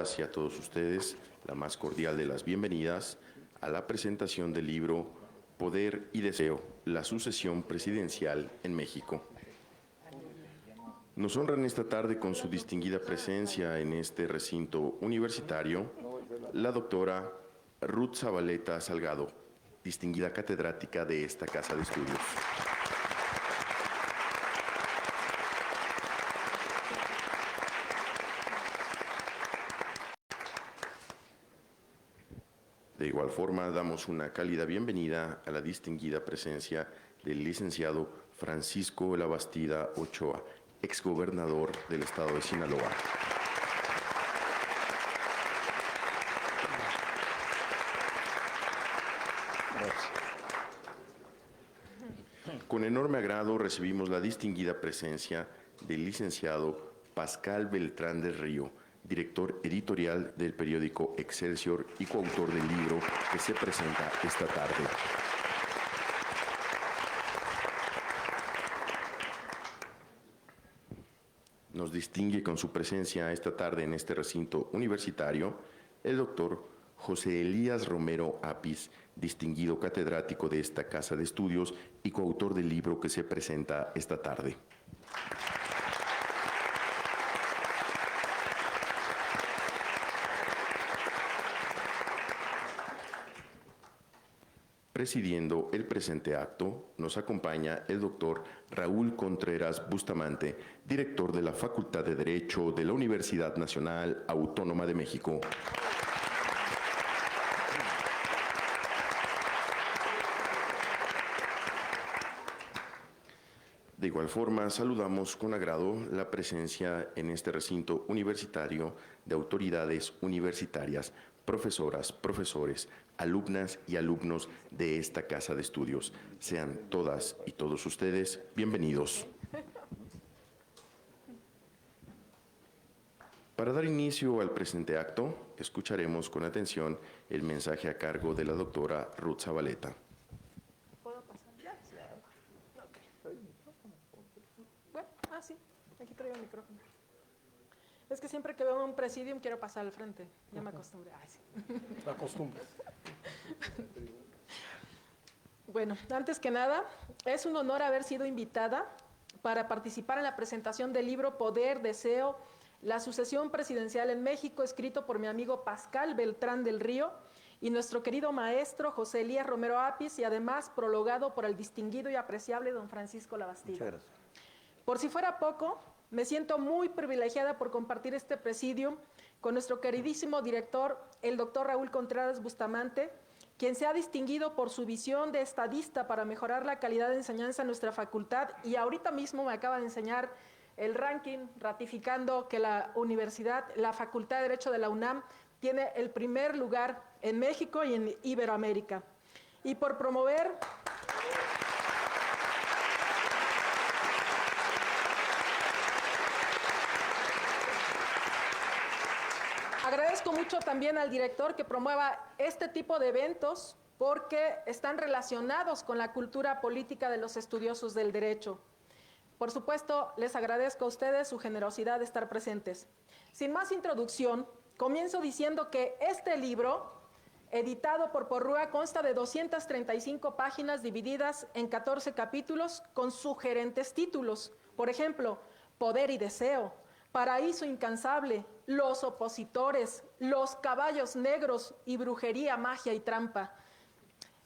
todas y a todos ustedes la más cordial de las bienvenidas a la presentación del libro Poder y Deseo, la sucesión presidencial en México. Nos honran esta tarde con su distinguida presencia en este recinto universitario la doctora Ruth Zabaleta Salgado, distinguida catedrática de esta Casa de Estudios. De igual forma, damos una cálida bienvenida a la distinguida presencia del licenciado Francisco Labastida Ochoa, exgobernador del estado de Sinaloa. Con enorme agrado recibimos la distinguida presencia del licenciado Pascal Beltrán del Río, director editorial del periódico Excelsior y coautor del libro que se presenta esta tarde. Nos distingue con su presencia esta tarde en este recinto universitario el doctor José Elías Romero Apis, distinguido catedrático de esta Casa de Estudios y coautor del libro que se presenta esta tarde. Presidiendo el presente acto, nos acompaña el doctor Raúl Contreras Bustamante, director de la Facultad de Derecho de la Universidad Nacional Autónoma de México. De igual forma, saludamos con agrado la presencia en este recinto universitario de autoridades universitarias, profesoras, profesores, alumnas y alumnos de esta Casa de Estudios. Sean todas y todos ustedes bienvenidos. Para dar inicio al presente acto, escucharemos con atención el mensaje a cargo de la doctora Ruth Zabaleta. ¿Puedo pasar ya? Okay. Bueno, sí, aquí traigo el micrófono. Es que siempre que veo un presidium quiero pasar al frente. Ya me acostumbré. Sí. Te acostumbras. Bueno, antes que nada, es un honor haber sido invitada para participar en la presentación del libro Poder, Deseo, la sucesión presidencial en México, escrito por mi amigo Pascal Beltrán del Río y nuestro querido maestro José Elías Romero Apis, y además prologado por el distinguido y apreciable don Francisco Labastida. Muchas gracias. Por si fuera poco, me siento muy privilegiada por compartir este presidium con nuestro queridísimo director, el doctor Raúl Contreras Bustamante, quien se ha distinguido por su visión de estadista para mejorar la calidad de enseñanza en nuestra facultad, y ahorita mismo me acaba de enseñar el ranking ratificando que la Facultad de Derecho de la UNAM tiene el primer lugar en México y en Iberoamérica. Y por promover... Agradezco mucho también al director que promueva este tipo de eventos porque están relacionados con la cultura política de los estudiosos del derecho. Por supuesto, les agradezco a ustedes su generosidad de estar presentes. Sin más introducción, comienzo diciendo que este libro, editado por Porrúa, consta de 235 páginas divididas en 14 capítulos con sugerentes títulos. Por ejemplo, Poder y Deseo, Paraíso Incansable, Los Opositores, Los Caballos Negros y Brujería, Magia y Trampa.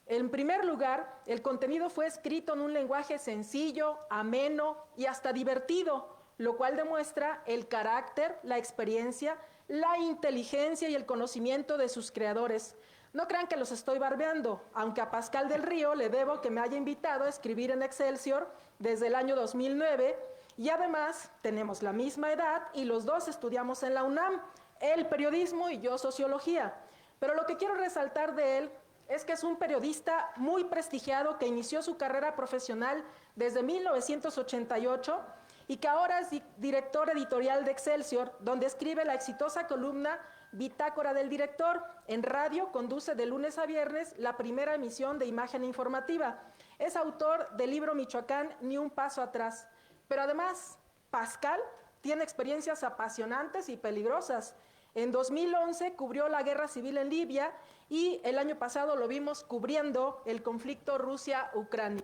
En primer lugar, el contenido fue escrito en un lenguaje sencillo, ameno y hasta divertido, lo cual demuestra el carácter, la experiencia, la inteligencia y el conocimiento de sus creadores. No crean que los estoy barbeando, aunque a Pascal del Río le debo que me haya invitado a escribir en Excelsior desde el año 2009, y además tenemos la misma edad y los dos estudiamos en la UNAM, él periodismo y yo sociología. Pero lo que quiero resaltar de él es que es un periodista muy prestigiado que inició su carrera profesional desde 1988 y que ahora es director editorial de Excelsior, donde escribe la exitosa columna Bitácora del Director. En radio conduce de lunes a viernes la primera emisión de Imagen Informativa. Es autor del libro Michoacán, Ni un paso atrás. Pero además, Pascal tiene experiencias apasionantes y peligrosas. En 2011 cubrió la guerra civil en Libia y el año pasado lo vimos cubriendo el conflicto Rusia-Ucrania.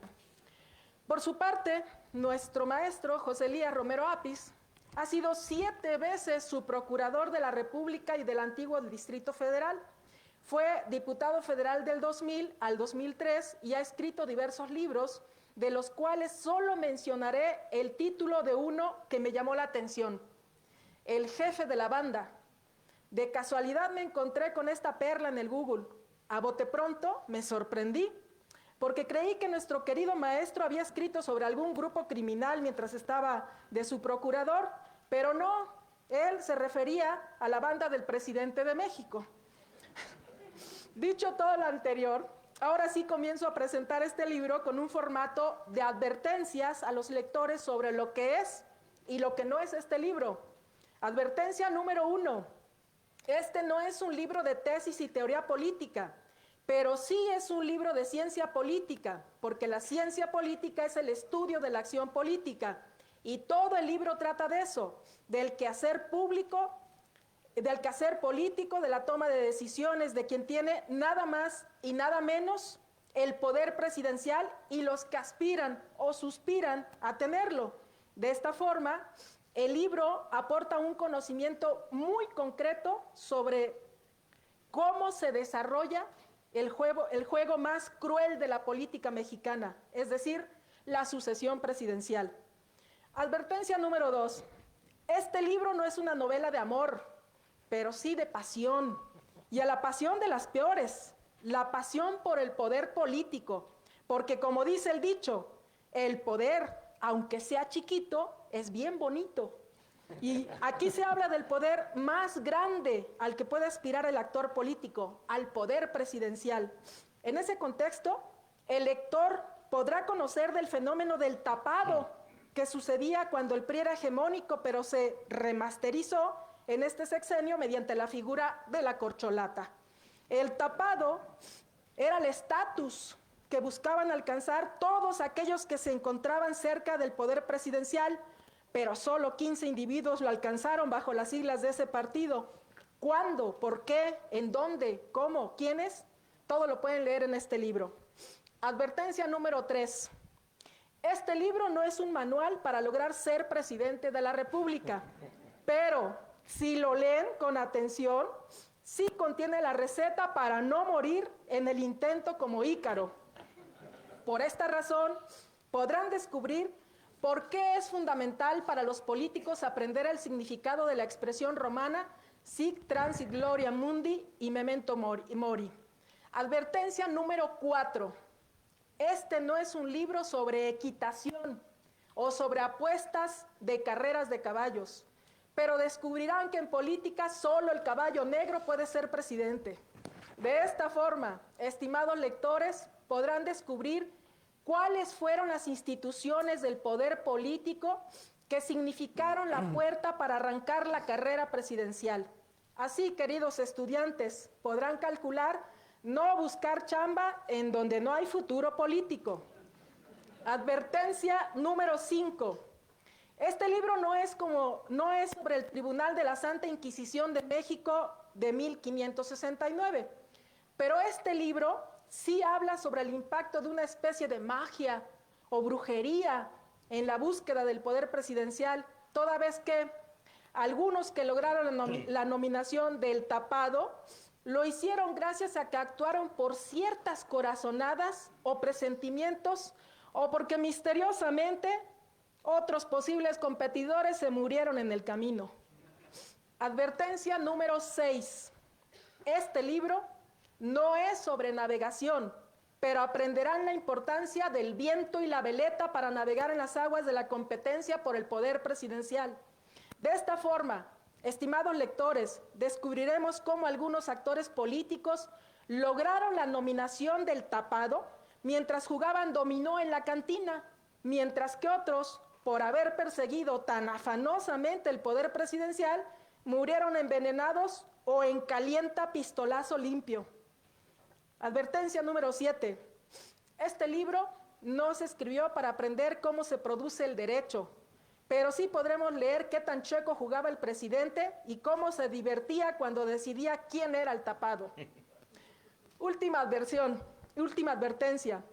Por su parte, nuestro maestro José Elías Romero Apis ha sido 7 veces subprocurador de la República y del antiguo Distrito Federal. Fue diputado federal del 2000 al 2003 y ha escrito diversos libros, de los cuales solo mencionaré el título de uno que me llamó la atención: El jefe de la banda. De casualidad me encontré con esta perla en el Google. A bote pronto me sorprendí, porque creí que nuestro querido maestro había escrito sobre algún grupo criminal mientras estaba de su procurador, pero no, él se refería a la banda del presidente de México. Dicho todo lo anterior, ahora sí comienzo a presentar este libro con un formato de advertencias a los lectores sobre lo que es y lo que no es este libro. Advertencia número 1. Este no es un libro de tesis y teoría política, pero sí es un libro de ciencia política, porque la ciencia política es el estudio de la acción política, y todo el libro trata de eso, del quehacer público, del quehacer político, de la toma de decisiones de quien tiene nada más y nada menos el poder presidencial y los que aspiran o suspiran a tenerlo. De esta forma, el libro aporta un conocimiento muy concreto sobre cómo se desarrolla el juego más cruel de la política mexicana, es decir, la sucesión presidencial. Advertencia número 2. Este libro no es una novela de amor, pero sí de pasión, y a la pasión de las peores, la pasión por el poder político, porque como dice el dicho, el poder, aunque sea chiquito, es bien bonito. Y aquí se habla del poder más grande al que puede aspirar el actor político, al poder presidencial. En ese contexto, el lector podrá conocer del fenómeno del tapado que sucedía cuando el PRI era hegemónico, pero se remasterizó en este sexenio mediante la figura de la corcholata. El tapado era el estatus que buscaban alcanzar todos aquellos que se encontraban cerca del poder presidencial, pero solo 15 individuos lo alcanzaron bajo las siglas de ese partido. ¿Cuándo? ¿Por qué? ¿En dónde? ¿Cómo? ¿Quiénes? Todo lo pueden leer en este libro. Advertencia número 3. Este libro no es un manual para lograr ser presidente de la República, pero si lo leen con atención, sí contiene la receta para no morir en el intento como Ícaro. Por esta razón, podrán descubrir por qué es fundamental para los políticos aprender el significado de la expresión romana sic transit gloria mundi y memento mori. Advertencia número 4. Este no es un libro sobre equitación o sobre apuestas de carreras de caballos, pero descubrirán que en política solo el caballo negro puede ser presidente. De esta forma, estimados lectores, podrán descubrir cuáles fueron las instituciones del poder político que significaron la puerta para arrancar la carrera presidencial. Así, queridos estudiantes, podrán calcular no buscar chamba en donde no hay futuro político. Advertencia número 5. Este libro no es sobre el Tribunal de la Santa Inquisición de México de 1569, pero este libro sí habla sobre el impacto de una especie de magia o brujería en la búsqueda del poder presidencial, toda vez que algunos que lograron la nominación del tapado lo hicieron gracias a que actuaron por ciertas corazonadas o presentimientos, o porque misteriosamente otros posibles competidores se murieron en el camino. Advertencia número 6. Este libro no es sobre navegación, pero aprenderán la importancia del viento y la veleta para navegar en las aguas de la competencia por el poder presidencial. De esta forma, estimados lectores, descubriremos cómo algunos actores políticos lograron la nominación del tapado mientras jugaban dominó en la cantina, mientras que otros, por haber perseguido tan afanosamente el poder presidencial, murieron envenenados o en calienta pistolazo limpio. Advertencia número 7. Este libro no se escribió para aprender cómo se produce el derecho, pero sí podremos leer qué tan chueco jugaba el presidente y cómo se divertía cuando decidía quién era el tapado. Última advertencia,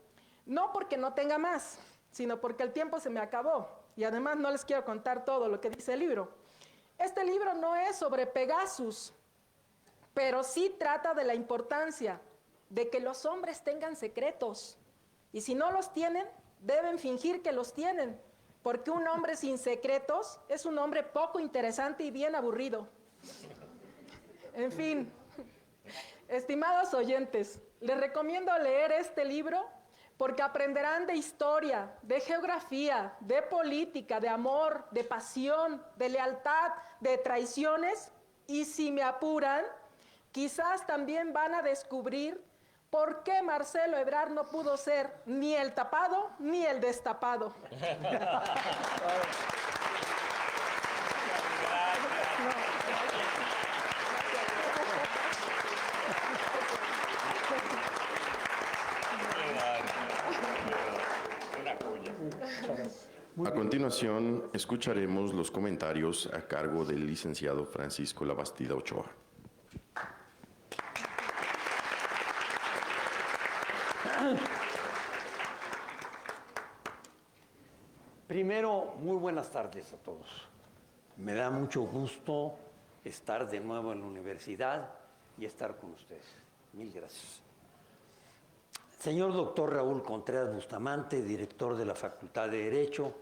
no porque no tenga más, sino porque el tiempo se me acabó y además no les quiero contar todo lo que dice el libro. Este libro no es sobre Pegasus, pero sí trata de la importancia de que los hombres tengan secretos y si no los tienen, deben fingir que los tienen, porque un hombre sin secretos es un hombre poco interesante y bien aburrido. En fin, estimados oyentes, les recomiendo leer este libro porque aprenderán de historia, de geografía, de política, de amor, de pasión, de lealtad, de traiciones y si me apuran, quizás también van a descubrir por qué Marcelo Ebrard no pudo ser ni el tapado ni el destapado. A continuación, escucharemos los comentarios a cargo del licenciado Francisco Labastida Ochoa. Primero, muy buenas tardes a todos. Me da mucho gusto estar de nuevo en la universidad y estar con ustedes. Mil gracias. Señor doctor Raúl Contreras Bustamante, director de la Facultad de Derecho,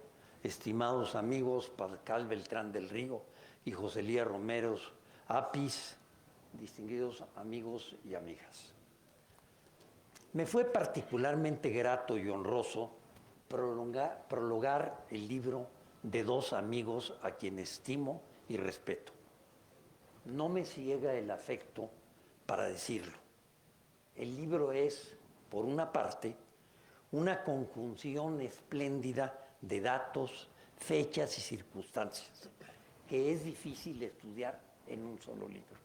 estimados amigos Pascal Beltrán del Río y Joselía Romero Apis, distinguidos amigos y amigas. Me fue particularmente grato y honroso prologar el libro de dos amigos a quienes estimo y respeto. No me ciega el afecto para decirlo. El libro es, por una parte, una conjunción espléndida de datos, fechas y circunstancias que es difícil estudiar en un solo libro.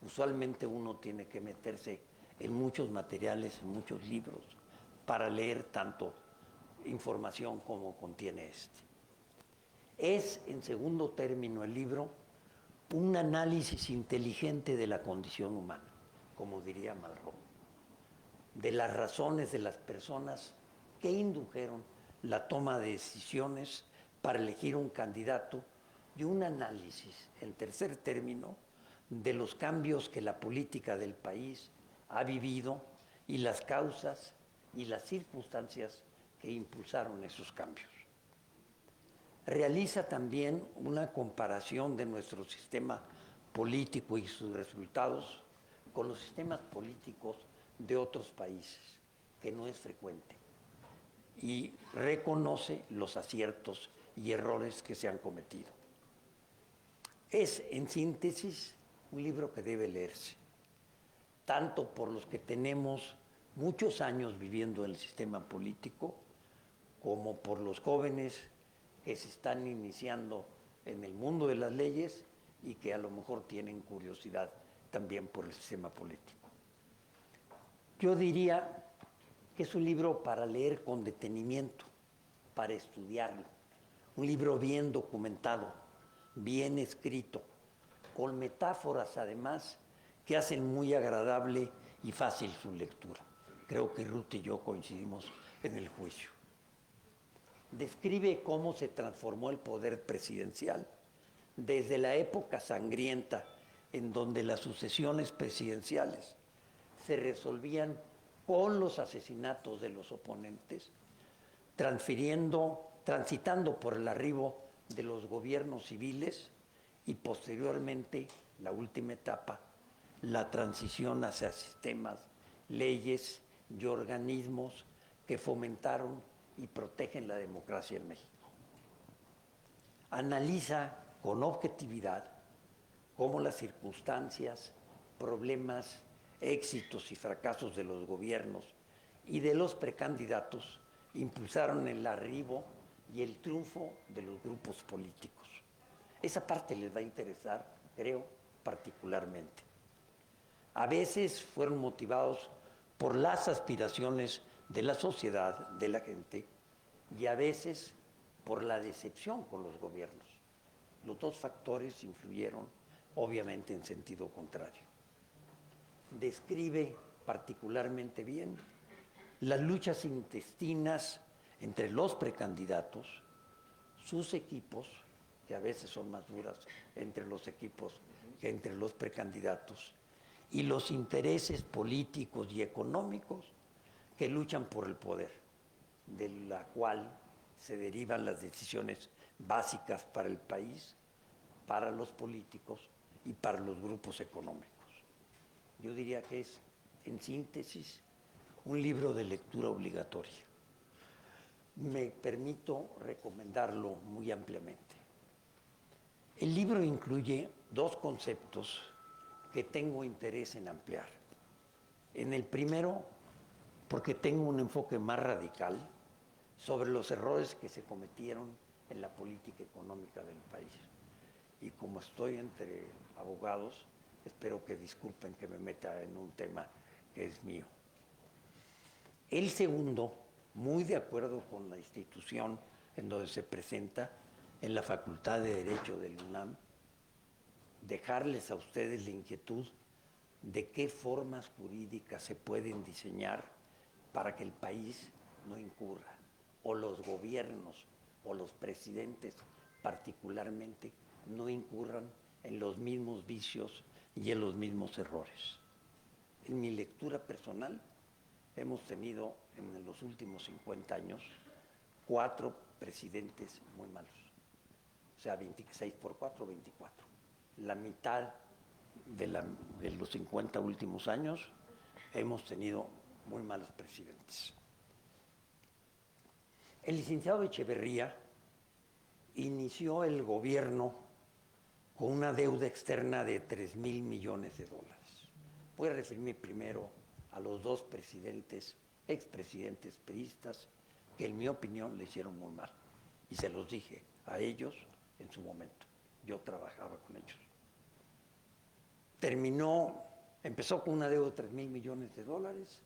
Usualmente uno tiene que meterse en muchos materiales, en muchos libros, para leer tanto información como contiene este. Es, en segundo término, el libro un análisis inteligente de la condición humana, como diría Malraux, de las razones de las personas que indujeron la toma de decisiones para elegir un candidato y un análisis, en tercer término, de los cambios que la política del país ha vivido y las causas y las circunstancias que impulsaron esos cambios. Realiza también una comparación de nuestro sistema político y sus resultados con los sistemas políticos de otros países, que no es frecuente, y reconoce los aciertos y errores que se han cometido. Es, en síntesis, un libro que debe leerse, tanto por los que tenemos muchos años viviendo en el sistema político, como por los jóvenes que se están iniciando en el mundo de las leyes y que a lo mejor tienen curiosidad también por el sistema político. Yo diría que es un libro para leer con detenimiento, para estudiarlo, un libro bien documentado, bien escrito, con metáforas además que hacen muy agradable y fácil su lectura. Creo que Ruth y yo coincidimos en el juicio. Describe cómo se transformó el poder presidencial desde la época sangrienta en donde las sucesiones presidenciales se resolvían con los asesinatos de los oponentes, transitando por el arribo de los gobiernos civiles y posteriormente, la última etapa, la transición hacia sistemas, leyes y organismos que fomentaron y protegen la democracia en México. Analiza con objetividad cómo las circunstancias, problemas, éxitos y fracasos de los gobiernos y de los precandidatos impulsaron el arribo y el triunfo de los grupos políticos. Esa parte les va a interesar, creo, particularmente. A veces fueron motivados por las aspiraciones de la sociedad, de la gente, y a veces por la decepción con los gobiernos. Los dos factores influyeron, obviamente, en sentido contrario. Describe particularmente bien las luchas intestinas entre los precandidatos, sus equipos, que a veces son más duras entre los equipos que entre los precandidatos, y los intereses políticos y económicos que luchan por el poder, de la cual se derivan las decisiones básicas para el país, para los políticos y para los grupos económicos. Yo diría que es, en síntesis, un libro de lectura obligatoria. Me permito recomendarlo muy ampliamente. El libro incluye dos conceptos que tengo interés en ampliar. En el primero, porque tengo un enfoque más radical sobre los errores que se cometieron en la política económica del país. Y como estoy entre abogados, espero que disculpen que me meta en un tema que es mío. El segundo, muy de acuerdo con la institución en donde se presenta, en la Facultad de Derecho del UNAM, dejarles a ustedes la inquietud de qué formas jurídicas se pueden diseñar para que el país no incurra, o los gobiernos o los presidentes particularmente no incurran en los mismos vicios y en los mismos errores. En mi lectura personal, hemos tenido en los últimos 50 años 4 presidentes muy malos. O sea, 26 por 4, 24. La mitad de los 50 últimos años hemos tenido muy malos presidentes. El licenciado Echeverría inició el gobierno con una deuda externa de 3,000 millones de dólares. Voy a referirme primero a los dos presidentes, expresidentes priistas, que en mi opinión le hicieron muy mal. Y se los dije a ellos en su momento. Yo trabajaba con ellos. Empezó con una deuda de 3,000 millones de dólares,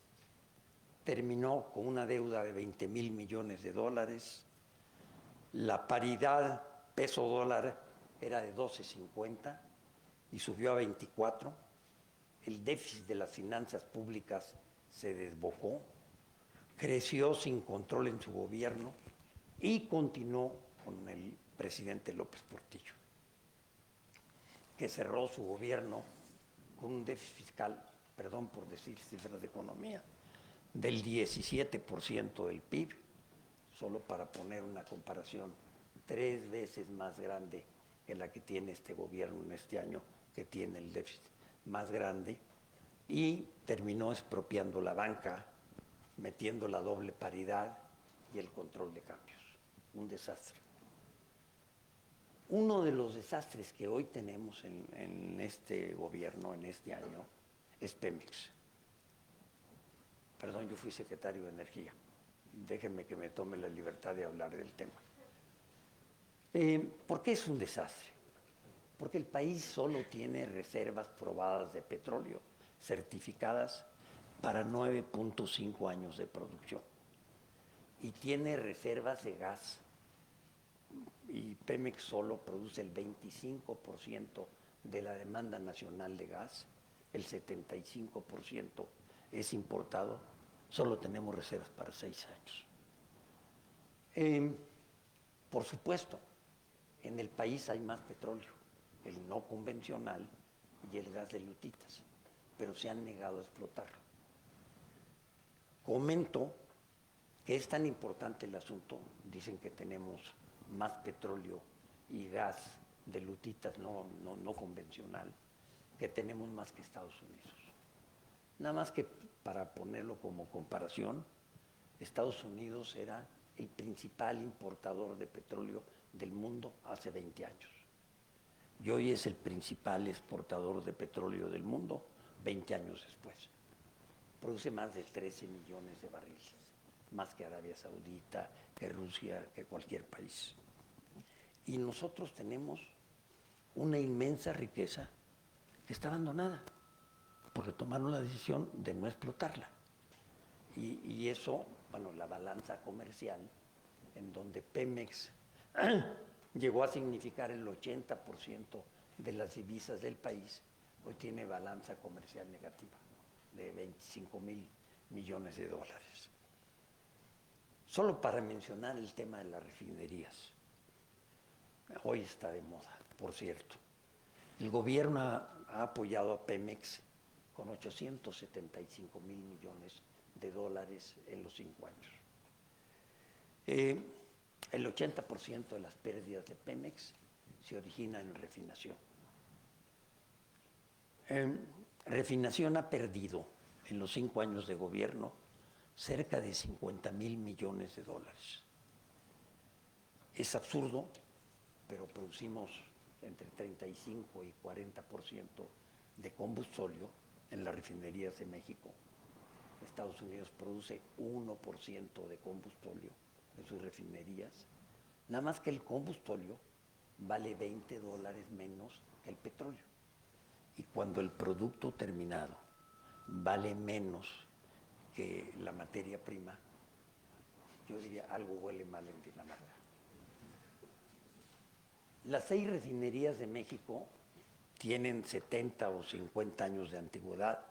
terminó con una deuda de 20,000 millones de dólares. La paridad peso-dólar era de 12.50 y subió a 24. El déficit de las finanzas públicas se desbocó, creció sin control en su gobierno y continuó con el presidente López Portillo, que cerró su gobierno con un déficit fiscal, perdón por decir cifras de economía, del 17% del PIB, solo para poner una comparación 3 veces más grande que la que tiene este gobierno en este año, que tiene el déficit más grande, y terminó expropiando la banca, metiendo la doble paridad y el control de cambios. Un desastre. Uno de los desastres que hoy tenemos en este gobierno, en este año, es Pemex. Perdón, yo fui secretario de Energía. Déjenme que me tome la libertad de hablar del tema. ¿Por qué es un desastre? Porque el país solo tiene reservas probadas de petróleo, certificadas para 9.5 años de producción. Y tiene reservas de gas. Y Pemex solo produce el 25% de la demanda nacional de gas, el 75% es importado, solo tenemos reservas para 6 años. Por supuesto, en el país hay más petróleo, el no convencional y el gas de lutitas, pero se han negado a explotarlo. Comento que es tan importante el asunto, dicen que tenemos más petróleo y gas de lutitas no convencional, que tenemos más que Estados Unidos. Nada más que para ponerlo como comparación, Estados Unidos era el principal importador de petróleo del mundo hace 20 años. Y hoy es el principal exportador de petróleo del mundo 20 años después. Produce más de 13 millones de barriles, más que Arabia Saudita, que Rusia, que cualquier país. Y nosotros tenemos una inmensa riqueza que está abandonada, porque tomaron la decisión de no explotarla. Y eso, bueno, la balanza comercial, en donde Pemex llegó a significar el 80% de las divisas del país, hoy tiene balanza comercial negativa de 25,000 millones de dólares. Solo para mencionar el tema de las refinerías. Hoy está de moda, por cierto. El gobierno ha apoyado a Pemex con 875,000 millones de dólares en los 5 años. El 80% de las pérdidas de Pemex se origina en refinación. Refinación ha perdido en los 5 años de gobierno cerca de 50,000 millones de dólares. Es absurdo, pero producimos entre 35 y 40% de combustóleo en las refinerías de México. Estados Unidos produce 1% de combustóleo en sus refinerías, nada más que el combustóleo vale $20 menos que el petróleo. Y cuando el producto terminado vale menos que la materia prima, yo diría algo huele mal en Dinamarca. Las 6 refinerías de México tienen 70 o 50 años de antigüedad,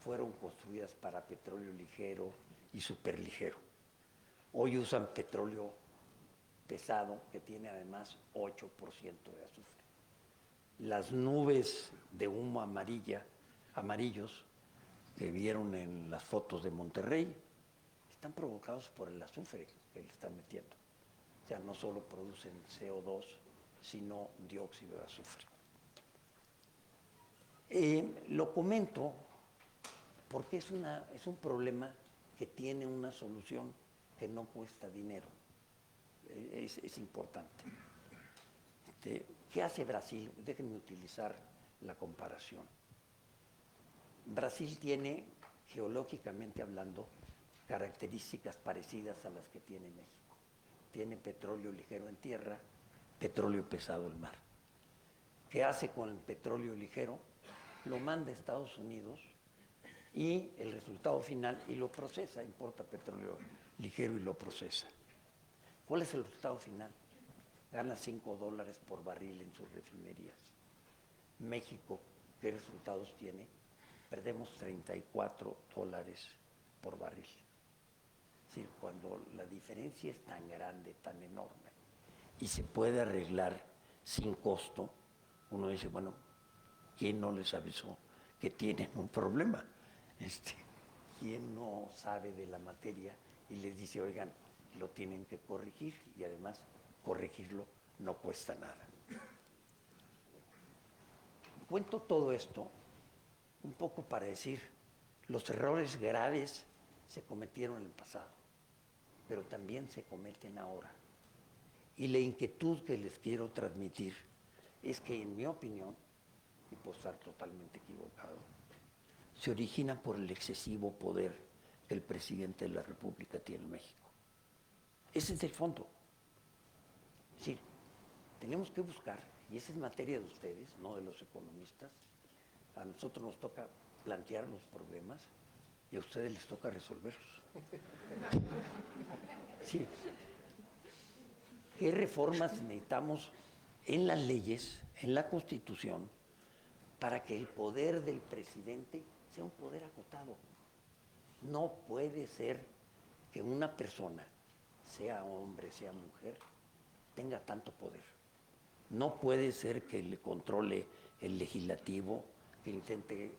fueron construidas para petróleo ligero y superligero. Hoy usan petróleo pesado que tiene además 8% de azufre. Las nubes de humo amarillos que vieron en las fotos de Monterrey están provocados por el azufre que le están metiendo. O sea, no solo producen CO2, sino dióxido de azufre. Lo comento porque es un problema que tiene una solución que no cuesta dinero. Es importante. ¿Qué hace Brasil? Déjenme utilizar la comparación. Brasil tiene, geológicamente hablando, características parecidas a las que tiene México. Tiene petróleo ligero en tierra, petróleo pesado en mar. ¿Qué hace con el petróleo ligero? Lo manda a Estados Unidos y el resultado final, y lo procesa, importa petróleo ligero y lo procesa. ¿Cuál es el resultado final? Gana $5 por barril en sus refinerías. México, ¿qué resultados tiene? Perdemos $34 por barril. Es decir, cuando la diferencia es tan grande, tan enorme, y se puede arreglar sin costo, uno dice, bueno, ¿quién no les avisó que tienen un problema? ¿Quién no sabe de la materia y les dice, oigan, lo tienen que corregir? Y además, corregirlo no cuesta nada. Cuento todo esto un poco para decir, los errores graves se cometieron en el pasado, pero también se cometen ahora. Y la inquietud que les quiero transmitir es que, en mi opinión, y puedo estar totalmente equivocado, se origina por el excesivo poder que el presidente de la República tiene en México. Ese es el fondo. Es decir, tenemos que buscar, y esa es materia de ustedes, no de los economistas. A nosotros nos toca plantear los problemas y a ustedes les toca resolverlos. Sí. ¿Qué reformas necesitamos en las leyes, en la Constitución, para que el poder del presidente sea un poder acotado? No puede ser que una persona, sea hombre, sea mujer, tenga tanto poder. No puede ser que le controle el legislativo, que intente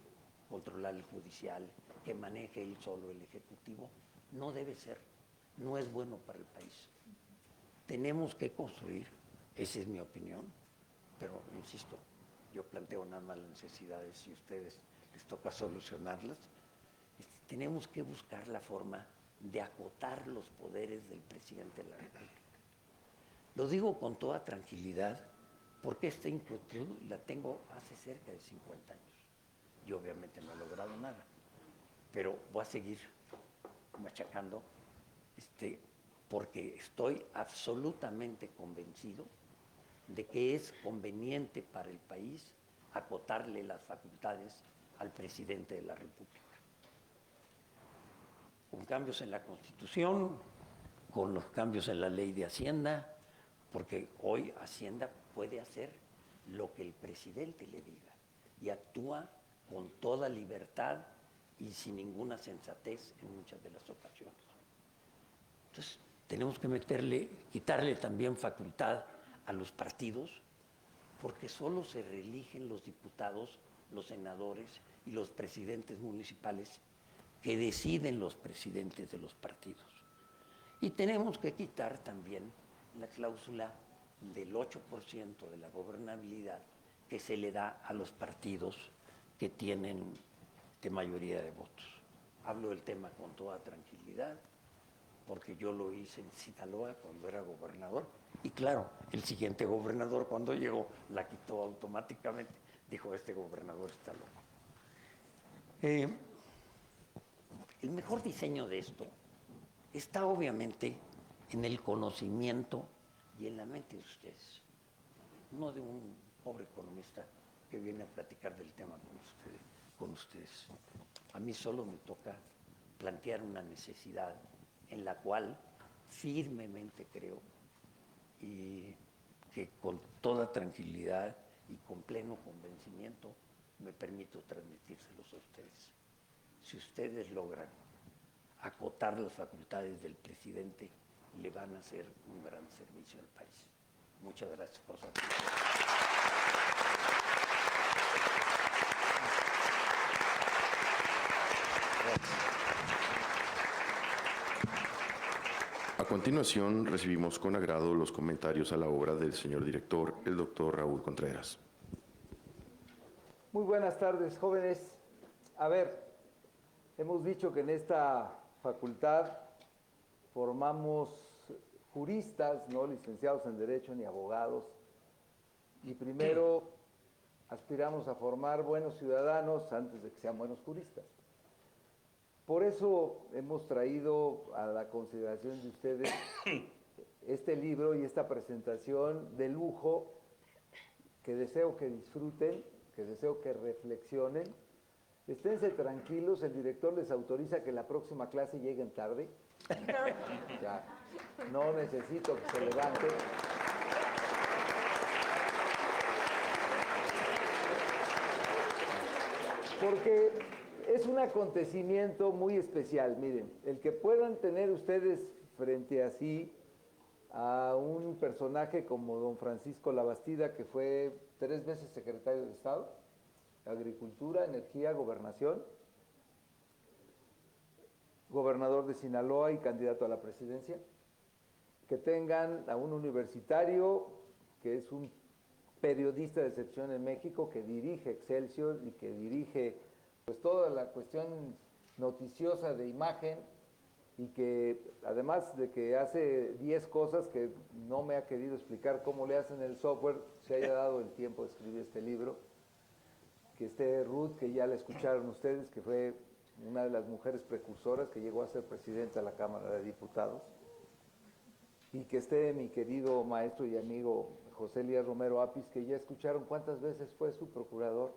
controlar el judicial, que maneje él solo el ejecutivo. No debe ser, no es bueno para el país. Tenemos que construir, esa es mi opinión, pero insisto, yo planteo nada más las necesidades y a ustedes les toca solucionarlas. Tenemos que buscar la forma de acotar los poderes del presidente de la República. Lo digo con toda tranquilidad, porque esta inquietud la tengo hace cerca de 50 años. Yo obviamente no he logrado nada, pero voy a seguir machacando, porque estoy absolutamente convencido de que es conveniente para el país acotarle las facultades al presidente de la República. Con cambios en la Constitución, con los cambios en la Ley de Hacienda, porque hoy Hacienda puede hacer lo que el presidente le diga y actúa con toda libertad y sin ninguna sensatez en muchas de las ocasiones. Entonces, tenemos que quitarle también facultad a los partidos, porque solo se reeligen los diputados, los senadores y los presidentes municipales que deciden los presidentes de los partidos. Y tenemos que quitar también la cláusula del 8% de la gobernabilidad que se le da a los partidos que tienen de mayoría de votos. Hablo del tema con toda tranquilidad, porque yo lo hice en Sinaloa cuando era gobernador. Y claro, el siguiente gobernador cuando llegó la quitó automáticamente. Dijo, este gobernador está loco. El mejor diseño de esto está obviamente en el conocimiento y en la mente de ustedes. No de un pobre economista que viene a platicar del tema con ustedes. A mí solo me toca plantear una necesidad en la cual firmemente creo y que con toda tranquilidad y con pleno convencimiento me permito transmitírselos a ustedes. Si ustedes logran acotar las facultades del presidente, le van a hacer un gran servicio al país. Muchas gracias por su atención. A continuación, recibimos con agrado los comentarios a la obra del señor director, el doctor Raúl Contreras. Muy buenas tardes, jóvenes. A ver, hemos dicho que en esta facultad formamos juristas, no licenciados en Derecho ni abogados, y primero aspiramos a formar buenos ciudadanos antes de que sean buenos juristas. Por eso hemos traído a la consideración de ustedes este libro y esta presentación de lujo que deseo que disfruten, que deseo que reflexionen. Esténse tranquilos, el director les autoriza que la próxima clase lleguen tarde. Ya, no necesito que se levanten. Porque es un acontecimiento muy especial, miren, el que puedan tener ustedes frente a sí a un personaje como don Francisco Labastida, que fue 3 veces secretario de Estado, Agricultura, Energía, Gobernación, gobernador de Sinaloa y candidato a la presidencia, que tengan a un universitario que es un periodista de excepción en México, que dirige Excelsior y que dirige pues toda la cuestión noticiosa de imagen, y que además de que hace 10 cosas que no me ha querido explicar cómo le hacen el software, se haya dado el tiempo de escribir este libro, que esté Ruth, que ya la escucharon ustedes, que fue una de las mujeres precursoras que llegó a ser presidenta de la Cámara de Diputados, y que esté mi querido maestro y amigo José Elías Romero Apis, que ya escucharon cuántas veces fue su procurador,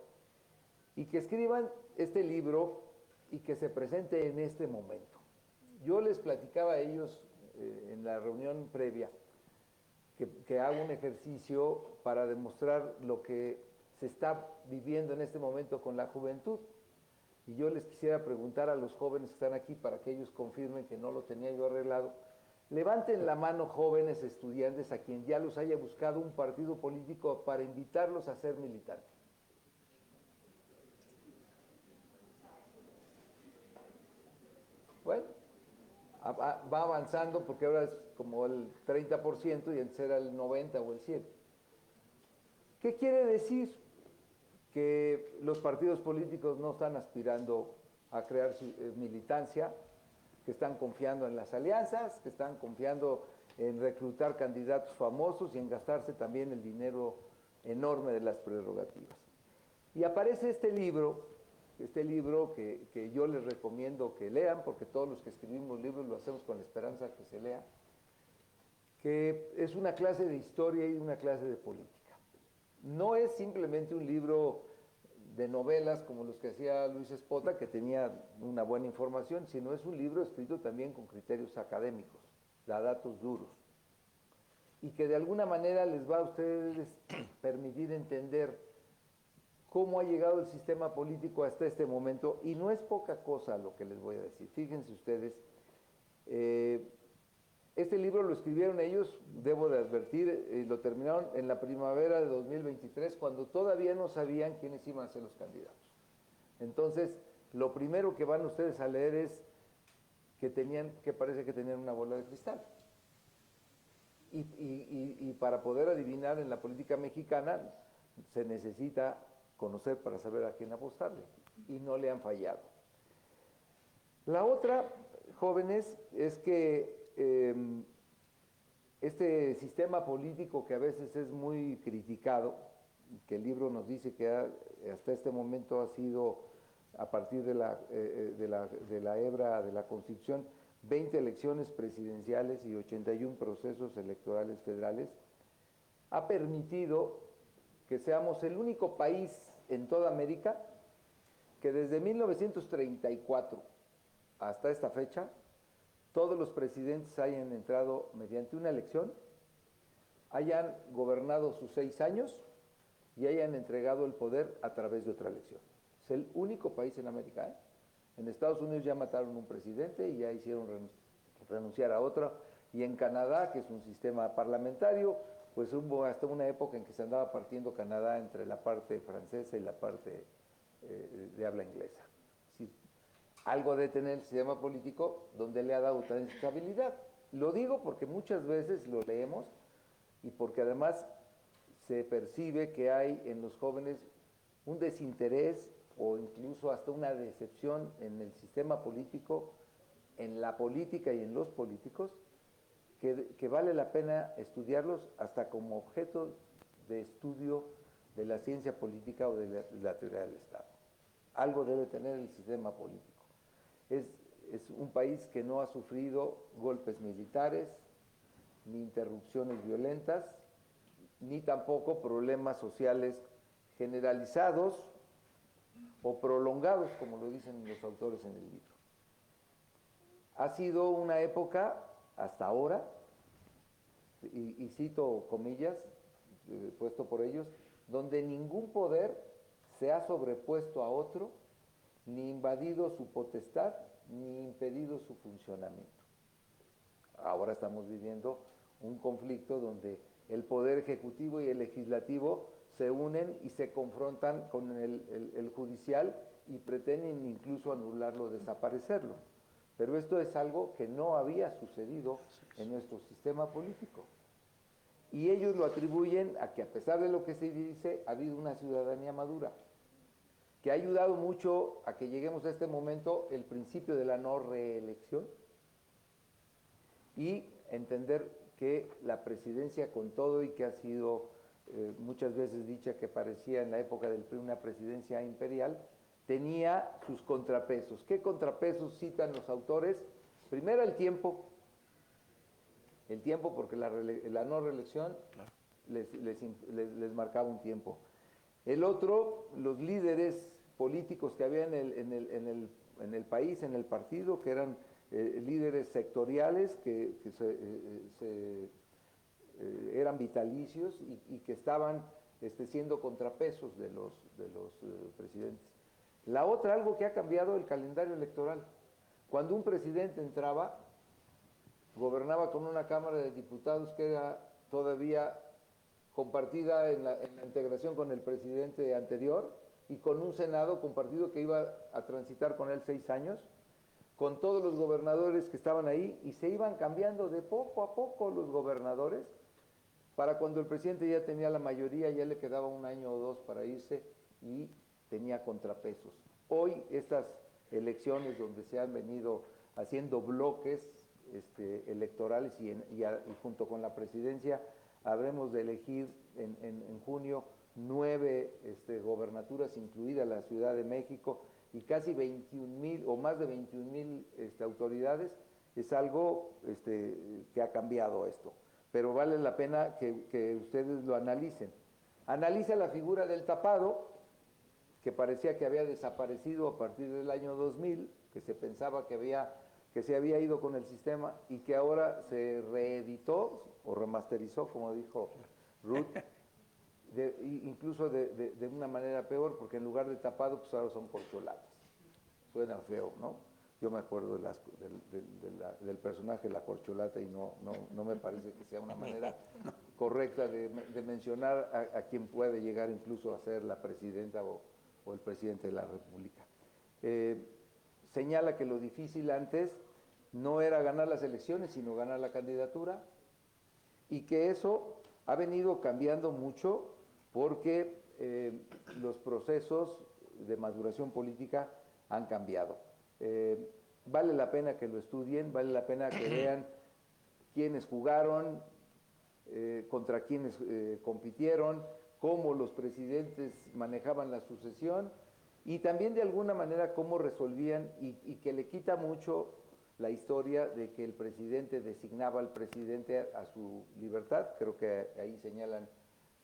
y que escriban este libro y que se presente en este momento. Yo les platicaba a ellos en la reunión previa que hago un ejercicio para demostrar lo que se está viviendo en este momento con la juventud. Y yo les quisiera preguntar a los jóvenes que están aquí para que ellos confirmen que no lo tenía yo arreglado. Levanten la mano, jóvenes estudiantes, a quien ya los haya buscado un partido político para invitarlos a ser militantes. Bueno, va avanzando porque ahora es como el 30% y antes era el 90 o el 100. ¿Qué quiere decir? Que los partidos políticos no están aspirando a crear militancia, que están confiando en las alianzas, que están confiando en reclutar candidatos famosos y en gastarse también el dinero enorme de las prerrogativas. Y aparece este libro que yo les recomiendo que lean, porque todos los que escribimos libros lo hacemos con la esperanza de que se lea, que es una clase de historia y una clase de política. No es simplemente un libro de novelas como los que hacía Luis Espota, que tenía una buena información, sino es un libro escrito también con criterios académicos, da datos duros. y que de alguna manera les va a ustedes permitir entender cómo ha llegado el sistema político hasta este momento, y no es poca cosa lo que les voy a decir. Fíjense ustedes, este libro lo escribieron ellos, debo de advertir, lo terminaron en la primavera de 2023, cuando todavía no sabían quiénes iban a ser los candidatos. Entonces, lo primero que van ustedes a leer es que parece que tenían una bola de cristal. Y para poder adivinar en la política mexicana se necesita conocer para saber a quién apostarle, y no le han fallado. La otra, jóvenes, es que este sistema político que a veces es muy criticado, que el libro nos dice que hasta este momento ha sido, a partir de la hebra de la Constitución, 20 elecciones presidenciales y 81 procesos electorales federales, ha permitido que seamos el único país en toda América que desde 1934 hasta esta fecha, todos los presidentes hayan entrado mediante una elección, hayan gobernado sus 6 años y hayan entregado el poder a través de otra elección. Es el único país en América, ¿eh? En Estados Unidos ya mataron un presidente y ya hicieron renunciar a otro, y en Canadá, que es un sistema parlamentario, pues hubo hasta una época en que se andaba partiendo Canadá entre la parte francesa y la parte de habla inglesa. Sí, algo de tener el sistema político donde le ha dado tanta estabilidad. Lo digo porque muchas veces lo leemos y porque además se percibe que hay en los jóvenes un desinterés o incluso hasta una decepción en el sistema político, en la política y en los políticos, que vale la pena estudiarlos hasta como objeto de estudio de la ciencia política o de la teoría del Estado. Algo debe tener el sistema político. Es un país que no ha sufrido golpes militares, ni interrupciones violentas, ni tampoco problemas sociales generalizados o prolongados, como lo dicen los autores en el libro. Ha sido una época, hasta ahora, y cito comillas, puesto por ellos, donde ningún poder se ha sobrepuesto a otro, ni invadido su potestad, ni impedido su funcionamiento. Ahora estamos viviendo un conflicto donde el poder ejecutivo y el legislativo se unen y se confrontan con el judicial y pretenden incluso anularlo, desaparecerlo. Pero esto es algo que no había sucedido en nuestro sistema político. Y ellos lo atribuyen a que, a pesar de lo que se dice, ha habido una ciudadanía madura, que ha ayudado mucho a que lleguemos a este momento, el principio de la no reelección, y entender que la presidencia, con todo y que ha sido muchas veces dicha que parecía en la época del PRI una presidencia imperial, tenía sus contrapesos. ¿Qué contrapesos citan los autores? Primero, el tiempo porque la no reelección les marcaba un tiempo. El otro, los líderes políticos que había en el país, en el partido, que eran líderes sectoriales que eran vitalicios y que estaban siendo contrapesos de los presidentes. La otra, algo que ha cambiado, el calendario electoral. Cuando un presidente entraba, gobernaba con una Cámara de Diputados que era todavía compartida en la integración con el presidente anterior, y con un Senado compartido que iba a transitar con él 6 años, con todos los gobernadores que estaban ahí, y se iban cambiando de poco a poco los gobernadores, para cuando el presidente ya tenía la mayoría, ya le quedaba 1 año o 2 para irse y tenía contrapesos. Hoy estas elecciones donde se han venido haciendo bloques electorales y junto con la presidencia habremos de elegir en junio 9 gobernaturas, incluida la Ciudad de México, y casi 21,000 o más de 21,000 autoridades. Es algo que ha cambiado esto, pero vale la pena que ustedes lo analicen. Analiza la figura del tapado, que parecía que había desaparecido a partir del año 2000, que se pensaba que había que se había ido con el sistema y que ahora se reeditó o remasterizó, como dijo Ruth, incluso de una manera peor, porque en lugar de tapado, pues ahora son corcholatas. Suena feo, ¿no? Yo me acuerdo del personaje la corcholata y no me parece que sea una manera correcta de mencionar a quien puede llegar incluso a ser la presidenta o el presidente de la República. Señala que lo difícil antes no era ganar las elecciones, sino ganar la candidatura, y que eso ha venido cambiando mucho porque los procesos de maduración política han cambiado. Vale la pena que lo estudien, vale la pena que vean quiénes jugaron, contra quiénes compitieron, cómo los presidentes manejaban la sucesión y también de alguna manera cómo resolvían y que le quita mucho la historia de que el presidente designaba al presidente a su libertad. Creo que ahí señalan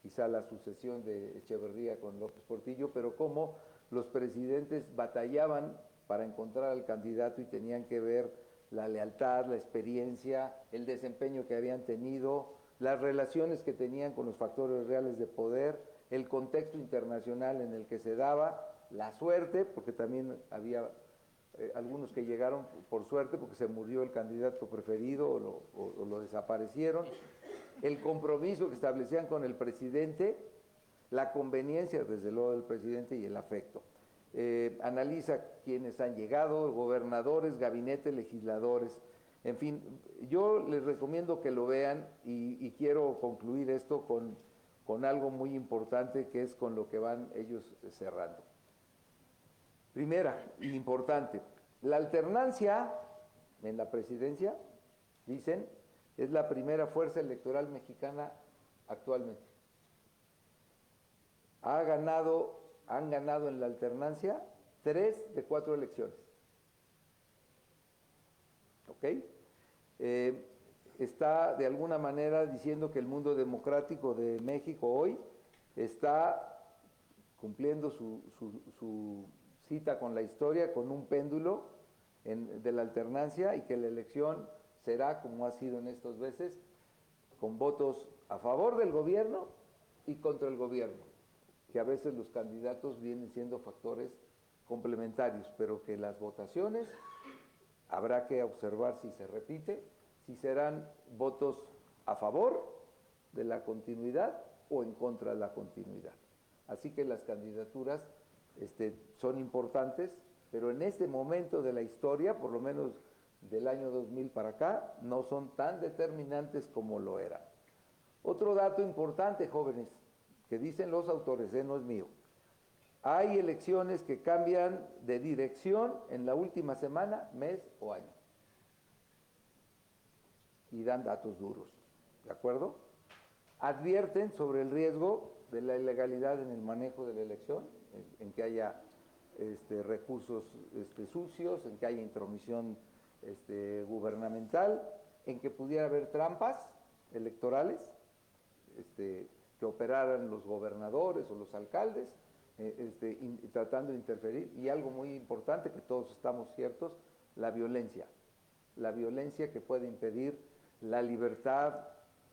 quizá la sucesión de Echeverría con López Portillo, pero cómo los presidentes batallaban para encontrar al candidato y tenían que ver la lealtad, la experiencia, el desempeño que habían tenido, las relaciones que tenían con los factores reales de poder, el contexto internacional en el que se daba, la suerte, porque también había algunos que llegaron por suerte porque se murió el candidato preferido o lo desaparecieron, el compromiso que establecían con el presidente, la conveniencia desde luego del presidente y el afecto. Analiza quiénes han llegado, gobernadores, gabinetes, legisladores, en fin, yo les recomiendo que lo vean y quiero concluir esto con algo muy importante que es con lo que van ellos cerrando. Primera, y importante, la alternancia en la presidencia, dicen, es la primera fuerza electoral mexicana actualmente. Han ganado en la alternancia 3 de 4 elecciones. ¿Ok? Está de alguna manera diciendo que el mundo democrático de México hoy está cumpliendo su cita con la historia, con un péndulo de la alternancia y que la elección será, como ha sido en estas veces, con votos a favor del gobierno y contra el gobierno, que a veces los candidatos vienen siendo factores complementarios, pero que las votaciones habrá que observar si se repite, si serán votos a favor de la continuidad o en contra de la continuidad. Así que las candidaturas son importantes, pero en este momento de la historia, por lo menos del año 2000 para acá, no son tan determinantes como lo eran. Otro dato importante, jóvenes, que dicen los autores, no es mío. Hay elecciones que cambian de dirección en la última semana, mes o año. Y dan datos duros, ¿de acuerdo? Advierten sobre el riesgo de la ilegalidad en el manejo de la elección, en que haya recursos sucios, en que haya intromisión gubernamental, en que pudiera haber trampas electorales, que operaran los gobernadores o los alcaldes, tratando de interferir, y algo muy importante que todos estamos ciertos, la violencia que puede impedir la libertad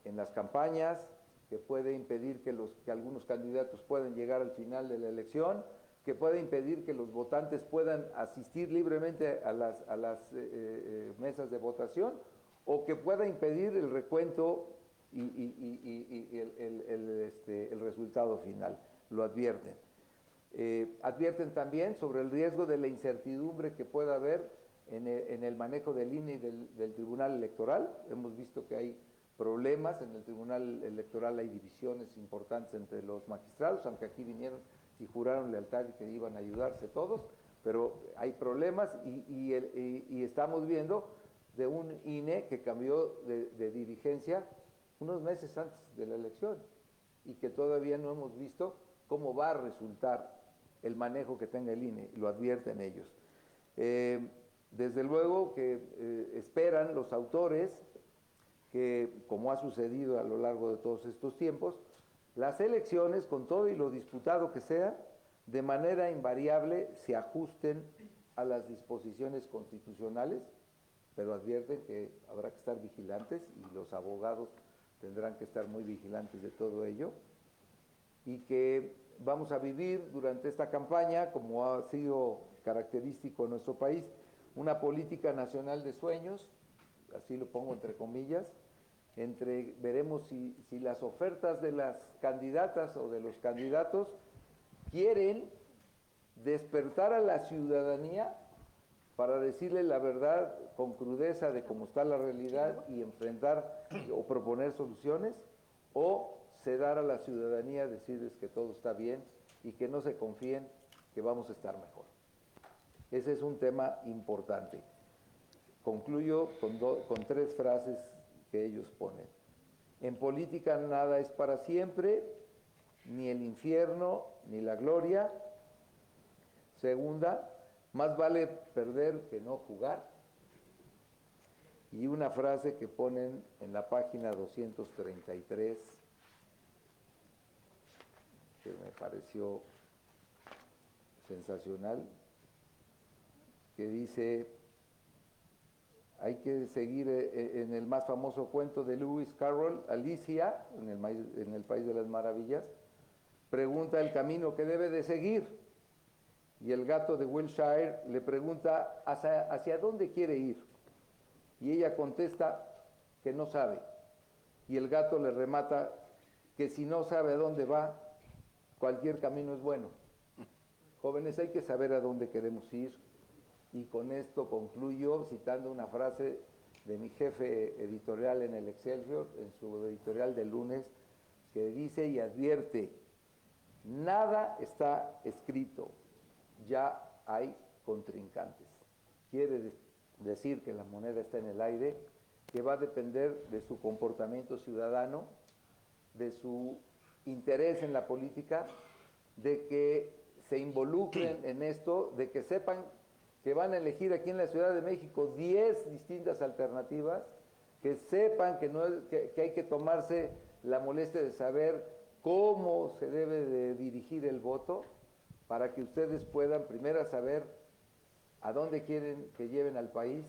en las campañas, que puede impedir que algunos candidatos puedan llegar al final de la elección, que puede impedir que los votantes puedan asistir libremente a las mesas de votación, o que pueda impedir el recuento y el resultado final. Lo advierten. Advierten también sobre el riesgo de la incertidumbre que pueda haber en el manejo del INE y del Tribunal Electoral. Hemos visto que hay problemas en el Tribunal Electoral, hay divisiones importantes entre los magistrados, aunque aquí vinieron y juraron lealtad y que iban a ayudarse todos, pero hay problemas y estamos viendo de un INE que cambió de dirigencia unos meses antes de la elección y que todavía no hemos visto cómo va a resultar el manejo que tenga el INE, lo advierten ellos. Desde luego que esperan los autores que, como ha sucedido a lo largo de todos estos tiempos, las elecciones, con todo y lo disputado que sea, de manera invariable se ajusten a las disposiciones constitucionales pero advierten que habrá que estar vigilantes y los abogados tendrán que estar muy vigilantes de todo ello, y que vamos a vivir durante esta campaña, como ha sido característico en nuestro país, una política nacional de sueños, así lo pongo entre comillas, veremos si las ofertas de las candidatas o de los candidatos quieren despertar a la ciudadanía para decirle la verdad con crudeza de cómo está la realidad y enfrentar o proponer soluciones, o sedar a la ciudadanía, decirles que todo está bien y que no se confíen, que vamos a estar mejor. Ese es un tema importante. Concluyo con 3 frases que ellos ponen. En política nada es para siempre, ni el infierno, ni la gloria. Segunda, más vale perder que no jugar. Y una frase que ponen en la página 233, que me pareció sensacional, que dice: hay que seguir en el más famoso cuento de Lewis Carroll, Alicia, en el País de las Maravillas, pregunta el camino que debe de seguir, y el gato de Wilshire le pregunta hacia dónde quiere ir, y ella contesta que no sabe, y el gato le remata que si no sabe a dónde va, cualquier camino es bueno. Jóvenes, hay que saber a dónde queremos ir. Y con esto concluyo citando una frase de mi jefe editorial en el Excelsior, en su editorial del lunes, que dice y advierte: nada está escrito, ya hay contrincantes. Quiere decir que la moneda está en el aire, que va a depender de su comportamiento ciudadano, de su interés en la política, de que se involucren en esto, de que sepan que van a elegir aquí en la Ciudad de México 10 distintas alternativas, que sepan que hay que tomarse la molestia de saber cómo se debe de dirigir el voto, para que ustedes puedan primero saber a dónde quieren que lleven al país,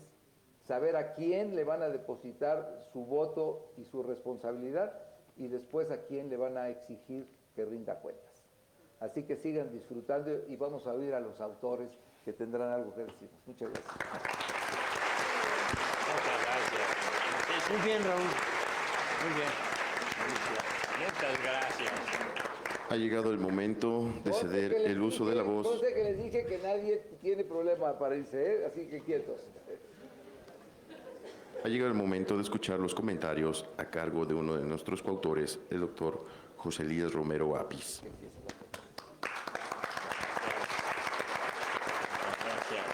saber a quién le van a depositar su voto y su responsabilidad, y después a quién le van a exigir que rinda cuentas. Así que sigan disfrutando y vamos a oír a los autores que tendrán algo que decir. Muchas gracias. Muchas gracias. Muy bien, Raúl. Muy bien. Muchas gracias. Ha llegado el momento de ceder el uso de la voz. Conste que les dije que nadie tiene problema para irse, así que quietos. Ha llegado el momento de escuchar los comentarios a cargo de uno de nuestros coautores, el doctor José Elías Romero Apis. Gracias.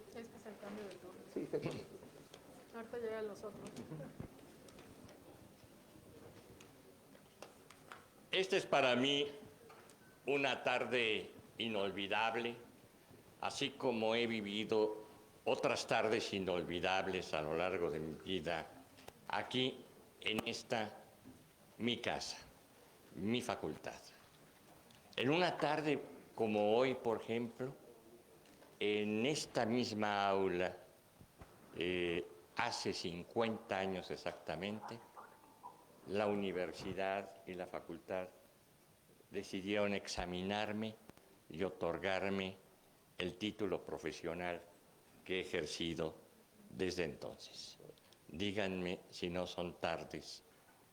Este es el cambio de turno. Sí, se conoce. Ahorita llegan los otros. Esta es para mí una tarde inolvidable, así como he vivido otras tardes inolvidables a lo largo de mi vida, aquí en esta, mi casa, mi facultad. En una tarde como hoy, por ejemplo, en esta misma aula, hace 50 años exactamente, la universidad y la facultad decidieron examinarme y otorgarme el título profesional que he ejercido desde entonces. Díganme si no son tardes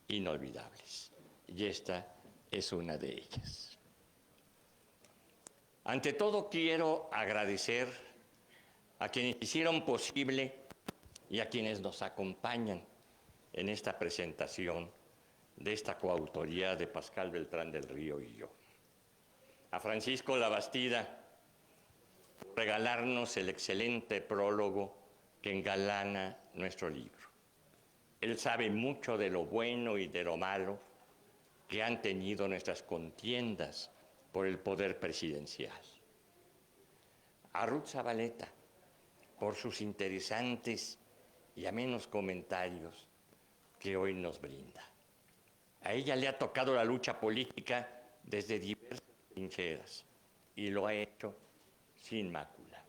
inolvidables. Y esta es una de ellas. Ante todo, quiero agradecer a quienes hicieron posible y a quienes nos acompañan en esta presentación de esta coautoría de Pascal Beltrán del Río y yo. A Francisco Labastida, por regalarnos el excelente prólogo que engalana nuestro libro. Él sabe mucho de lo bueno y de lo malo que han tenido nuestras contiendas por el poder presidencial. A Ruth Zabaleta, por sus interesantes y amenos comentarios que hoy nos brinda. A ella le ha tocado la lucha política desde diversas trincheras y lo ha hecho sin mácula.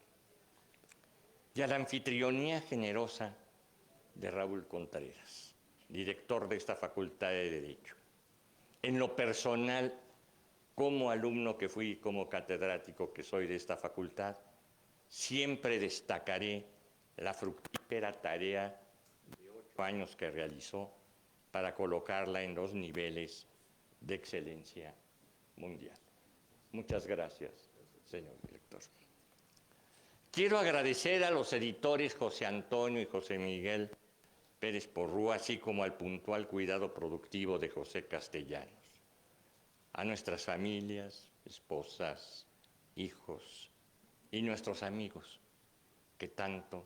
Y a la anfitrionía generosa de Raúl Contreras, director de esta Facultad de Derecho. En lo personal, como alumno que fui, como catedrático que soy de esta facultad, siempre destacaré la fructífera tarea de 8 años que realizó para colocarla en los niveles de excelencia mundial. Muchas gracias, señor director. Quiero agradecer a los editores José Antonio y José Miguel Pérez Porrúa, así como al puntual cuidado productivo de José Castellanos, a nuestras familias, esposas, hijos y nuestros amigos que tanto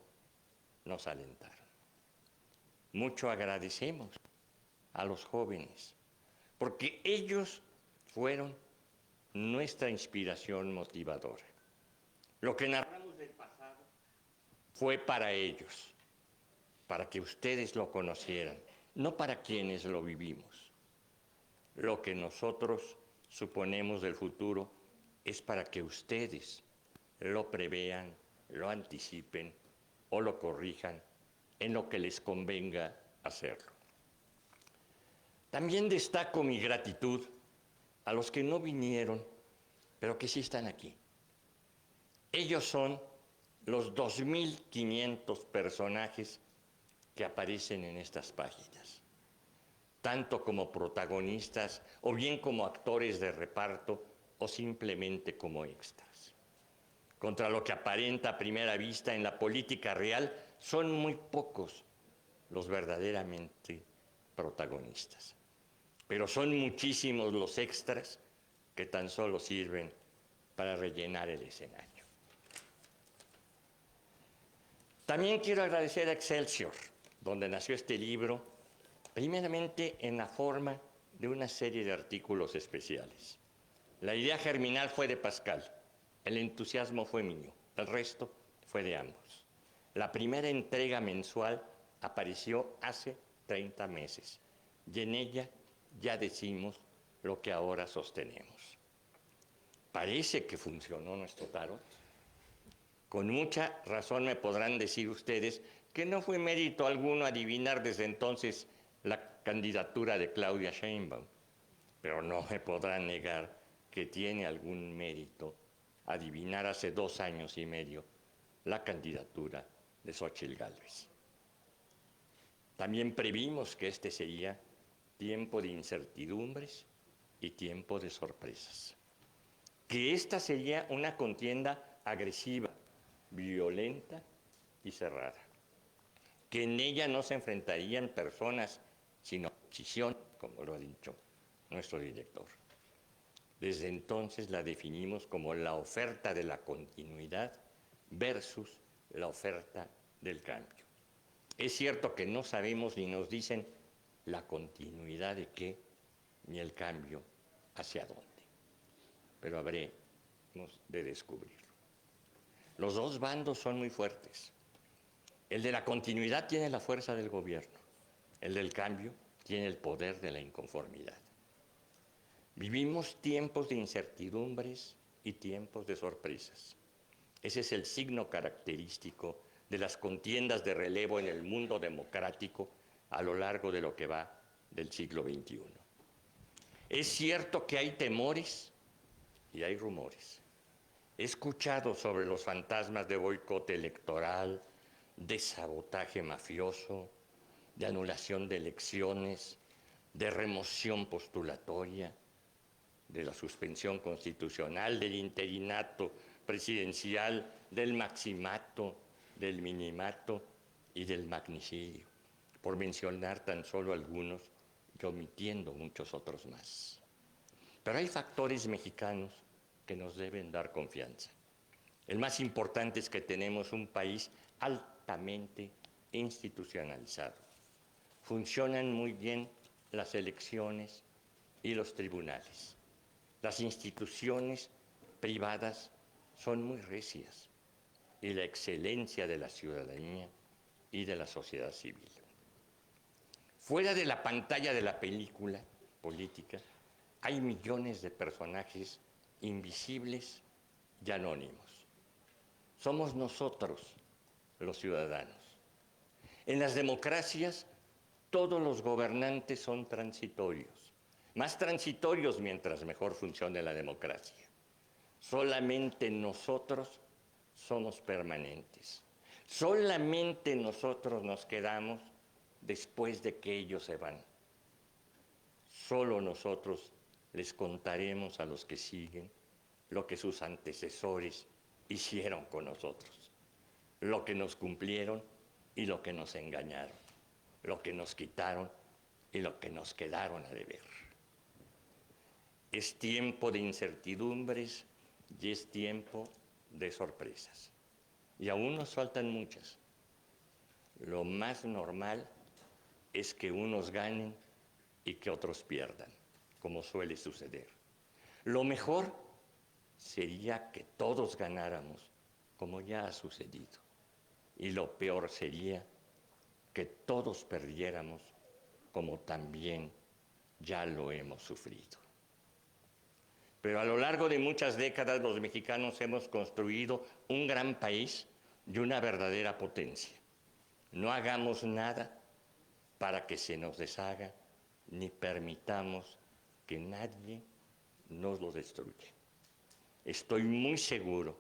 nos alentaron. Mucho agradecemos a los jóvenes, porque ellos fueron nuestra inspiración motivadora. Lo que narramos del pasado fue para ellos, para que ustedes lo conocieran, no para quienes lo vivimos. Lo que nosotros suponemos del futuro es para que ustedes lo prevean, lo anticipen o lo corrijan en lo que les convenga hacerlo. También destaco mi gratitud a los que no vinieron, pero que sí están aquí. Ellos son los 2.500 personajes que aparecen en estas páginas, tanto como protagonistas o bien como actores de reparto o simplemente como extras. Contra lo que aparenta a primera vista en la política real, son muy pocos los verdaderamente protagonistas. Pero son muchísimos los extras que tan solo sirven para rellenar el escenario. También quiero agradecer a Excelsior, donde nació este libro, primeramente en la forma de una serie de artículos especiales. La idea germinal fue de Pascal, el entusiasmo fue mío, el resto fue de ambos. La primera entrega mensual apareció hace 30 meses y en ella ya decimos lo que ahora sostenemos. Parece que funcionó nuestro tarot. Con mucha razón me podrán decir ustedes que no fue mérito alguno adivinar desde entonces la candidatura de Claudia Sheinbaum, pero no me podrán negar que tiene algún mérito adivinar hace 2 años y medio la candidatura de Xóchitl Gálvez. También previmos que este sería tiempo de incertidumbres y tiempo de sorpresas. Que esta sería una contienda agresiva, violenta y cerrada. Que en ella no se enfrentarían personas, sino oposición, como lo ha dicho nuestro director. Desde entonces la definimos como la oferta de la continuidad versus la oferta del cambio. Es cierto que no sabemos ni nos dicen la continuidad de qué, ni el cambio hacia dónde, pero habremos de descubrirlo. Los dos bandos son muy fuertes. El de la continuidad tiene la fuerza del gobierno, el del cambio tiene el poder de la inconformidad. Vivimos tiempos de incertidumbres y tiempos de sorpresas. Ese es el signo característico de las contiendas de relevo en el mundo democrático a lo largo de lo que va del siglo XXI. Es cierto que hay temores y hay rumores. He escuchado sobre los fantasmas de boicot electoral, de sabotaje mafioso, de anulación de elecciones, de remoción postulatoria, de la suspensión constitucional, del interinato presidencial, del maximato, del minimato y del magnicidio, por mencionar tan solo algunos y omitiendo muchos otros más. Pero hay factores mexicanos que nos deben dar confianza. El más importante es que tenemos un país altamente institucionalizado. Funcionan muy bien las elecciones y los tribunales. Las instituciones privadas son muy recias y la excelencia de la ciudadanía y de la sociedad civil. Fuera de la pantalla de la película política, hay millones de personajes invisibles y anónimos. somos nosotros, los ciudadanos. En las democracias, todos los gobernantes son transitorios, más transitorios mientras mejor funcione la democracia. Solamente nosotros somos permanentes. Solamente nosotros nos quedamos después de que ellos se van. Solo nosotros les contaremos a los que siguen lo que sus antecesores hicieron con nosotros, lo que nos cumplieron y lo que nos engañaron, lo que nos quitaron y lo que nos quedaron a deber. Es tiempo de incertidumbres y es tiempo de sorpresas. Y aún nos faltan muchas. Lo más normal es que unos ganen y que otros pierdan, como suele suceder. Lo mejor sería que todos ganáramos, como ya ha sucedido. Y lo peor sería que todos perdiéramos, como también ya lo hemos sufrido. Pero a lo largo de muchas décadas los mexicanos hemos construido un gran país y una verdadera potencia. No hagamos nada para que se nos deshaga, ni permitamos que nadie nos lo destruya. Estoy muy seguro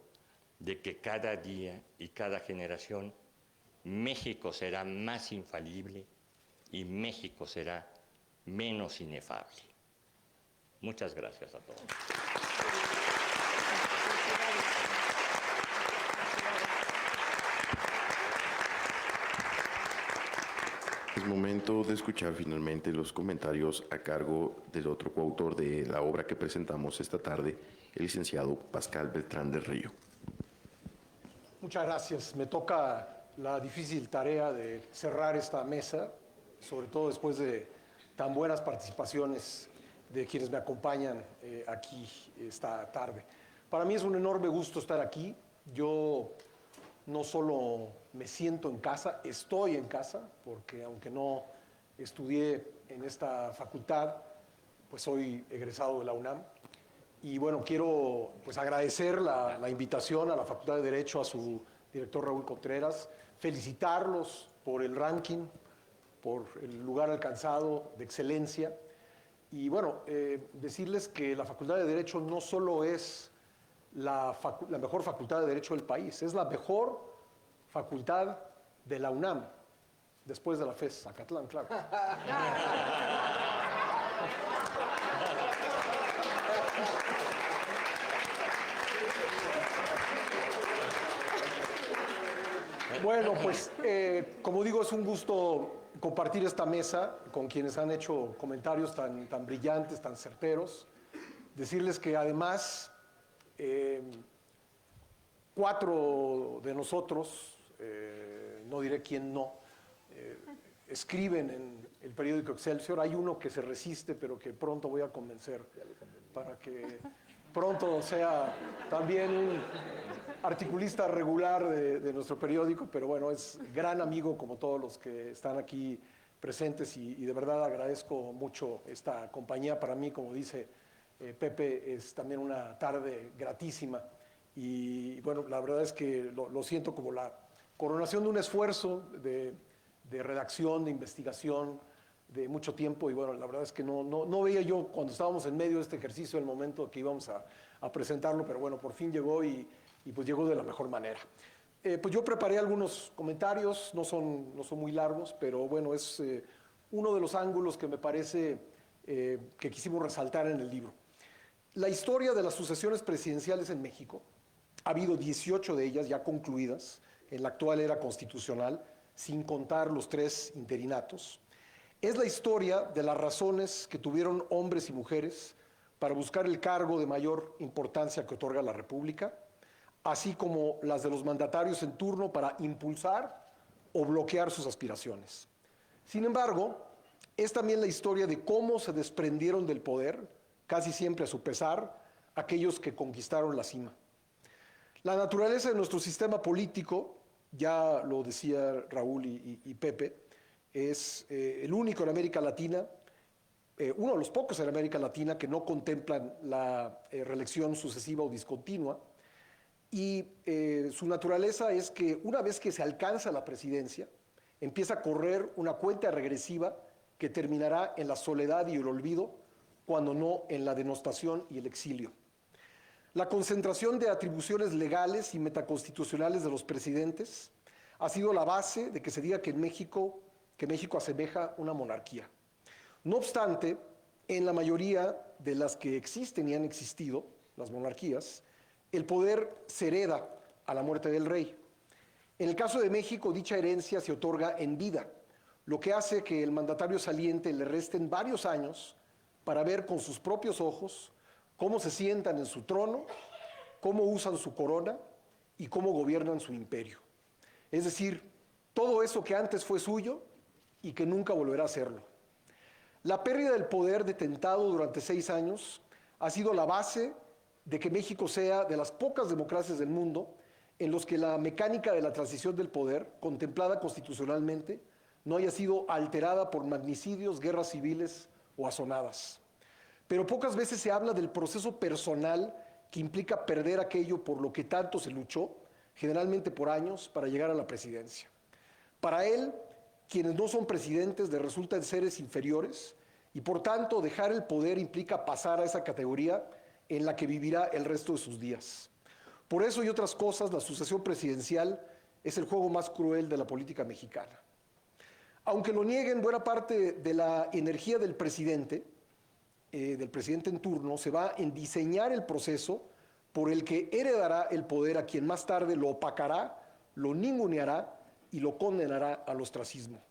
de que cada día y cada generación México será más infalible y México será menos inefable. Muchas gracias a todos. Es momento de escuchar finalmente los comentarios a cargo del otro coautor de la obra que presentamos esta tarde, el licenciado Pascal Beltrán del Río. Muchas gracias. Me toca la difícil tarea de cerrar esta mesa, sobre todo después de tan buenas participaciones de quienes me acompañan aquí esta tarde. Para mí es un enorme gusto estar aquí. Yo no solo me siento en casa, estoy en casa, porque aunque no estudié en esta facultad, pues soy egresado de la UNAM. Y bueno, quiero pues agradecer la invitación a la Facultad de Derecho, a su director Raúl Contreras, felicitarlos por el ranking, por el lugar alcanzado de excelencia. Y bueno, decirles que la Facultad de Derecho no solo es la mejor facultad de Derecho del país, es la mejor facultad de la UNAM, después de la FES Zacatlán, claro. Bueno, pues como digo, es un gusto compartir esta mesa con quienes han hecho comentarios tan brillantes, tan certeros. Decirles que además 4 de nosotros, no diré quién no, escriben en el periódico Excelsior. Hay uno que se resiste, pero que pronto voy a convencer para que pronto sea también un articulista regular de nuestro periódico, pero bueno, es gran amigo como todos los que están aquí presentes y de verdad agradezco mucho esta compañía. Para mí, como dice Pepe, es también una tarde gratísima y bueno, la verdad es que lo siento como la coronación de un esfuerzo de redacción, de investigación, de mucho tiempo y bueno, la verdad es que no veía yo cuando estábamos en medio de este ejercicio el momento que íbamos a presentarlo, pero bueno, por fin llegó y pues llegó de la mejor manera. Pues yo preparé algunos comentarios, no son muy largos, pero bueno, es uno de los ángulos que me parece que quisimos resaltar en el libro. La historia de las sucesiones presidenciales en México, ha habido 18 de ellas ya concluidas en la actual era constitucional, sin contar los 3 interinatos. Es la historia de las razones que tuvieron hombres y mujeres para buscar el cargo de mayor importancia que otorga la República, así como las de los mandatarios en turno para impulsar o bloquear sus aspiraciones. Sin embargo, es también la historia de cómo se desprendieron del poder, casi siempre a su pesar, aquellos que conquistaron la cima. La naturaleza de nuestro sistema político, ya lo decía Raúl y Pepe, es el único en América Latina, uno de los pocos en América Latina que no contemplan la reelección sucesiva o discontinua, y su naturaleza es que una vez que se alcanza la presidencia, empieza a correr una cuenta regresiva que terminará en la soledad y el olvido, cuando no en la denostación y el exilio. La concentración de atribuciones legales y metaconstitucionales de los presidentes ha sido la base de que se diga que México asemeja una monarquía. No obstante, en la mayoría de las que existen y han existido, las monarquías, el poder se hereda a la muerte del rey. En el caso de México, dicha herencia se otorga en vida, lo que hace que el mandatario saliente le resten varios años para ver con sus propios ojos cómo se sientan en su trono, cómo usan su corona y cómo gobiernan su imperio. Es decir, todo eso que antes fue suyo y que nunca volverá a serlo. La pérdida del poder detentado durante 6 años ha sido la base de que México sea de las pocas democracias del mundo en los que la mecánica de la transición del poder, contemplada constitucionalmente, no haya sido alterada por magnicidios, guerras civiles o azonadas. Pero pocas veces se habla del proceso personal que implica perder aquello por lo que tanto se luchó, generalmente por años, para llegar a la presidencia. Para él, quienes no son presidentes le resultan seres inferiores y por tanto dejar el poder implica pasar a esa categoría en la que vivirá el resto de sus días. Por eso y otras cosas, la sucesión presidencial es el juego más cruel de la política mexicana. Aunque lo nieguen, buena parte de la energía del presidente en turno, se va en diseñar el proceso por el que heredará el poder a quien más tarde lo opacará, lo ninguneará y lo condenará al ostracismo.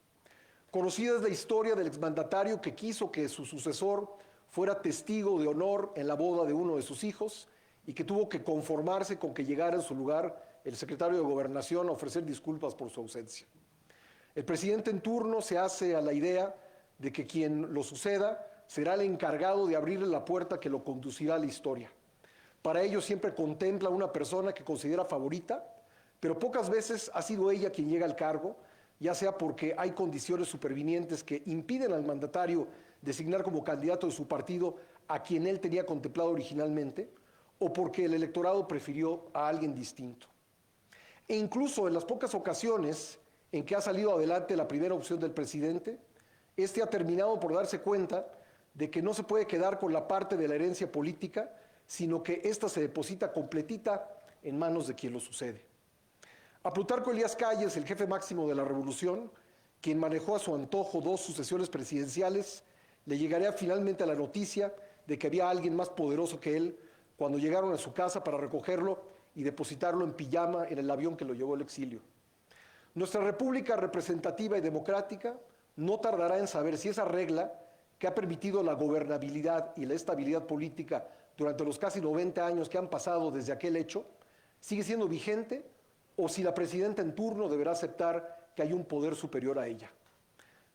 Conocida es la historia del exmandatario que quiso que su sucesor fuera testigo de honor en la boda de uno de sus hijos y que tuvo que conformarse con que llegara en su lugar el secretario de Gobernación a ofrecer disculpas por su ausencia. El presidente en turno se hace a la idea de que quien lo suceda será el encargado de abrirle la puerta que lo conducirá a la historia. Para ello siempre contempla a una persona que considera favorita, pero pocas veces ha sido ella quien llega al cargo, ya sea porque hay condiciones supervinientes que impiden al mandatario designar como candidato de su partido a quien él tenía contemplado originalmente, o porque el electorado prefirió a alguien distinto. E incluso en las pocas ocasiones en que ha salido adelante la primera opción del presidente, este ha terminado por darse cuenta de que no se puede quedar con la parte de la herencia política, sino que ésta se deposita completita en manos de quien lo sucede. A Plutarco Elías Calles, el jefe máximo de la revolución, quien manejó a su antojo 2 sucesiones presidenciales, le llegaría finalmente a la noticia de que había alguien más poderoso que él cuando llegaron a su casa para recogerlo y depositarlo en pijama en el avión que lo llevó al exilio. Nuestra república representativa y democrática no tardará en saber si esa regla que ha permitido la gobernabilidad y la estabilidad política durante los casi 90 años que han pasado desde aquel hecho, sigue siendo vigente o si la presidenta en turno deberá aceptar que hay un poder superior a ella.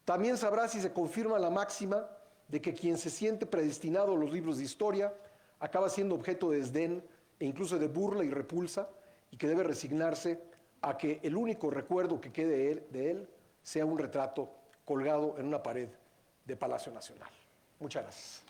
También sabrá si se confirma la máxima de que quien se siente predestinado a los libros de historia acaba siendo objeto de desdén e incluso de burla y repulsa y que debe resignarse a que el único recuerdo que quede de él sea un retrato colgado en una pared de Palacio Nacional. Muchas gracias.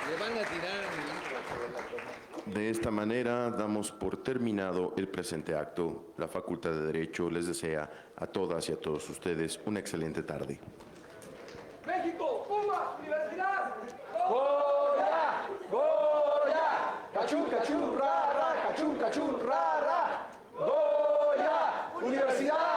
Le van a tirar mi libro sobre la toma. De esta manera damos por terminado el presente acto. La Facultad de Derecho les desea a todas y a todos ustedes una excelente tarde. México, Puma, Universidad. ¡Goya! ¡Goya! ¡Cachún, cachún, ra, ra! ¡Cachún, cachún, ra, ra! ¡Goya! ¡Universidad!